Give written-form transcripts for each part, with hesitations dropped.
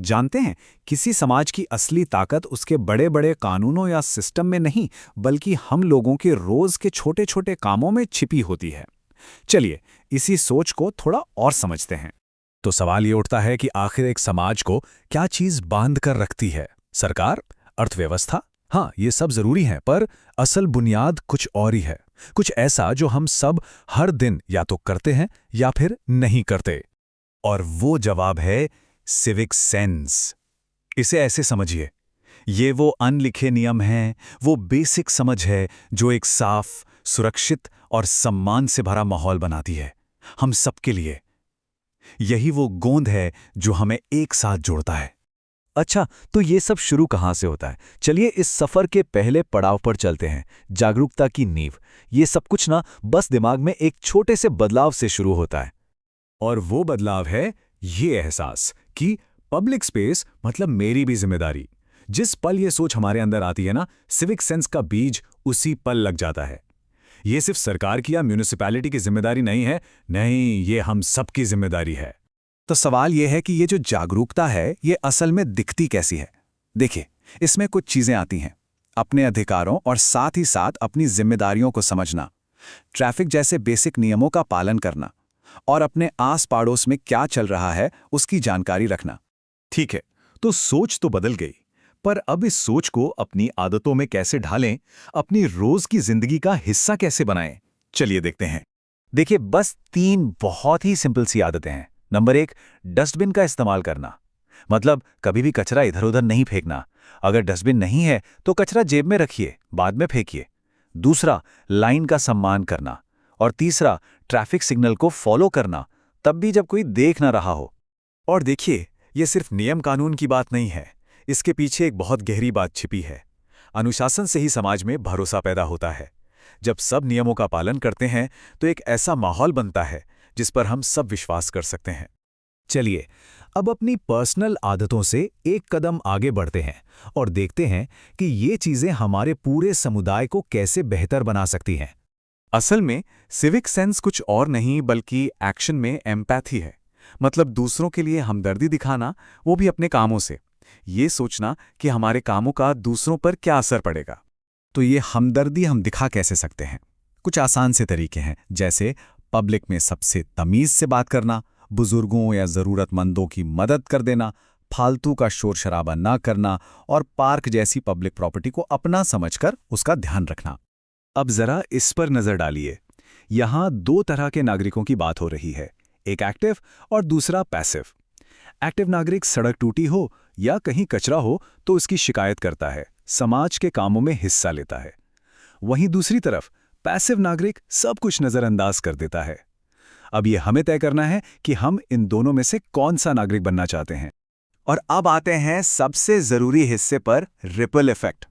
जानते हैं, किसी समाज की असली ताकत उसके बड़े बड़े कानूनों या सिस्टम में नहीं, बल्कि हम लोगों के रोज के छोटे छोटे कामों में छिपी होती है। चलिए, इसी सोच को थोड़ा और समझते हैं। तो सवाल ये उठता है कि आखिर एक समाज को क्या चीज बांध कर रखती है? सरकार? अर्थव्यवस्था? हाँ, ये सब जरूरी है, पर असल बुनियाद कुछ और ही है। कुछ ऐसा जो हम सब हर दिन या तो करते हैं या फिर नहीं करते। और वो जवाब है सिविक सेंस। इसे ऐसे समझिए, ये वो अनलिखे नियम हैं, वो बेसिक समझ है जो एक साफ, सुरक्षित और सम्मान से भरा माहौल बनाती है हम सबके लिए। यही वो गोंद है जो हमें एक साथ जोड़ता है। अच्छा, तो ये सब शुरू कहाँ से होता है? चलिए इस सफर के पहले पड़ाव पर चलते हैं, जागरूकता की नींव। ये सब कुछ ना बस दिमाग में एक छोटे से बदलाव से शुरू होता है। और वो बदलाव है ये एहसास कि पब्लिक स्पेस मतलब मेरी भी जिम्मेदारी। जिस पल ये सोच हमारे अंदर आती है ना, सिविक सेंस का बीज उसी पल लग जाता है। ये सिर्फ सरकार की या म्यूनिसिपैलिटी की जिम्मेदारी नहीं है, नहीं, ये हम सबकी जिम्मेदारी है। तो सवाल यह है कि ये जो जागरूकता है, ये असल में दिखती कैसी है? देखिए, इसमें कुछ चीजें आती हैं। अपने अधिकारों और साथ ही साथ अपनी जिम्मेदारियों को समझना, ट्रैफिक जैसे बेसिक नियमों का पालन करना, और अपने आस पड़ोस में क्या चल रहा है उसकी जानकारी रखना। ठीक है, तो सोच तो बदल गई, पर अब इस सोच को अपनी आदतों में कैसे ढालें, अपनी रोज की जिंदगी का हिस्सा कैसे बनाएं? चलिए देखते हैं। देखिए, बस 3 बहुत ही सिंपल सी आदतें हैं। नंबर 1, डस्टबिन का इस्तेमाल करना। मतलब कभी भी कचरा इधर उधर नहीं फेंकना। अगर डस्टबिन नहीं है तो कचरा जेब में रखिए, बाद में फेंकिए। दूसरा, लाइन का सम्मान करना। और तीसरा, ट्रैफिक सिग्नल को फॉलो करना, तब भी जब कोई देख ना रहा हो। और देखिए, ये सिर्फ नियम कानून की बात नहीं है, इसके पीछे एक बहुत गहरी बात छिपी है। अनुशासन से ही समाज में भरोसा पैदा होता है। जब सब नियमों का पालन करते हैं तो एक ऐसा माहौल बनता है जिस पर हम सब विश्वास कर सकते हैं। चलिए, अब अपनी पर्सनल आदतों से एक कदम आगे बढ़ते हैं और देखते हैं कि ये चीजें हमारे पूरे समुदाय को कैसे बेहतर बना सकती हैं। असल में सिविक सेंस कुछ और नहीं बल्कि एक्शन में एम्पैथी है। मतलब दूसरों के लिए हमदर्दी दिखाना, वो भी अपने कामों से। ये सोचना कि हमारे कामों का दूसरों पर क्या असर पड़ेगा। तो ये हमदर्दी हम दिखा कैसे सकते हैं? कुछ आसान से तरीके हैं, जैसे पब्लिक में सबसे तमीज से बात करना, बुजुर्गों या जरूरतमंदों की मदद कर देना, फालतू का शोर शराबा ना करना, और पार्क जैसी पब्लिक प्रॉपर्टी को अपना समझकर उसका ध्यान रखना। अब जरा इस पर नजर डालिए। यहां 2 तरह के नागरिकों की बात हो रही है, एक एक्टिव और दूसरा पैसिव। एक्टिव नागरिक सड़क टूटी हो या कहीं कचरा हो तो उसकी शिकायत करता है, समाज के कामों में हिस्सा लेता है। वहीं दूसरी तरफ पैसिव नागरिक सब कुछ नजरअंदाज कर देता है। अब ये हमें तय करना है कि हम इन दोनों में से कौन सा नागरिक बनना चाहते हैं। और अब आते हैं सबसे जरूरी हिस्से पर, रिपल इफेक्ट।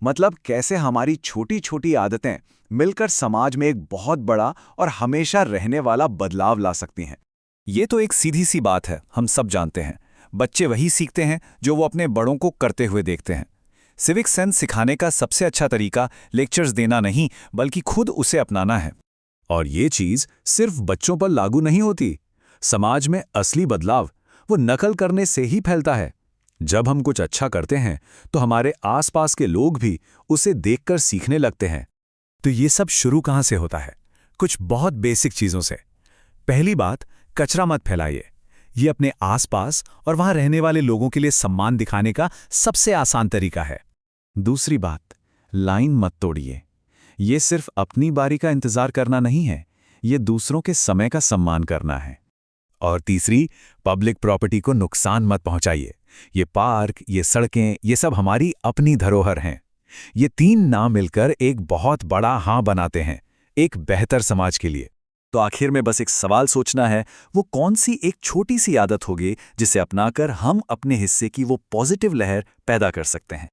मतलब कैसे हमारी छोटी छोटी आदतें मिलकर समाज में एक बहुत बड़ा और हमेशा रहने वाला बदलाव ला सकती हैं। ये तो एक सीधी सी बात है, हम सब जानते हैं। बच्चे वही सीखते हैं जो वो अपने बड़ों को करते हुए देखते हैं। सिविक सेंस सिखाने का सबसे अच्छा तरीका लेक्चर्स देना नहीं, बल्कि खुद उसे अपनाना है। और ये चीज सिर्फ बच्चों पर लागू नहीं होती। समाज में असली बदलाव वो नकल करने से ही फैलता है। जब हम कुछ अच्छा करते हैं तो हमारे आसपास के लोग भी उसे देखकर सीखने लगते हैं। तो ये सब शुरू कहाँ से होता है? कुछ बहुत बेसिक चीजों से। पहली बात, कचरा मत फैलाइए। ये अपने आसपास और वहां रहने वाले लोगों के लिए सम्मान दिखाने का सबसे आसान तरीका है। दूसरी बात, लाइन मत तोड़िए। ये सिर्फ अपनी बारी का इंतजार करना नहीं है, ये दूसरों के समय का सम्मान करना है। और तीसरी, पब्लिक प्रॉपर्टी को नुकसान मत पहुंचाइए। ये पार्क, ये सड़कें, ये सब हमारी अपनी धरोहर हैं। ये 3 ना मिलकर एक बहुत बड़ा हाँ बनाते हैं, एक बेहतर समाज के लिए। तो आखिर में बस एक सवाल सोचना है, वो कौन सी एक छोटी सी आदत होगी जिसे अपनाकर हम अपने हिस्से की वो पॉजिटिव लहर पैदा कर सकते हैं।